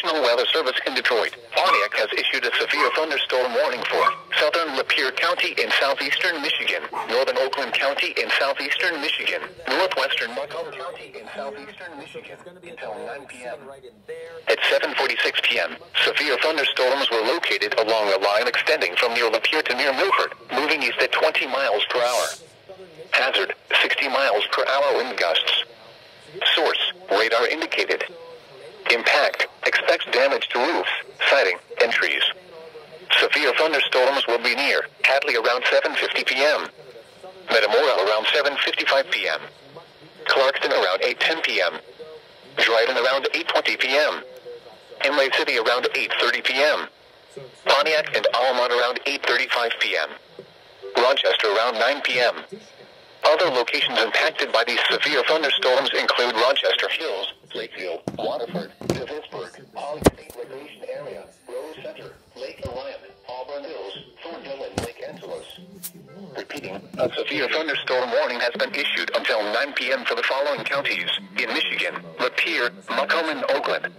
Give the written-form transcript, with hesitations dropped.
National Weather Service in Detroit, Pontiac has issued a severe thunderstorm warning for southern Lapeer County in southeastern Michigan, northern Oakland County in southeastern Michigan, northwestern Macomb County in southeastern Michigan until 9 p.m. At 7:46 p.m., severe thunderstorms were located along a line extending from near Lapeer to near Milford, moving east at 20 miles per hour. Hazard, 60 miles per hour wind gusts. Source, radar indicated. Impact, expects damage to roofs, siding, and trees. Severe thunderstorms will be near Hadley around 7:50 p.m. Metamora around 7:55 p.m. Clarkston around 8:10 p.m. Dryden around 8:20 p.m. Inlay City around 8:30 p.m. Pontiac and Almont around 8:35 p.m. Rochester around 9 p.m. Other locations impacted by these severe thunderstorms include Rochester Hills, Lakefield, Waterford, Pittsburgh, Holly State Recreation Area, Rose Center, Lake Orion, Auburn Hills, Thornhill, and Lake Angeles. Repeating, a severe thunderstorm warning has been issued until 9 p.m. for the following counties in Michigan: Lapeer, Macomb, and Oakland.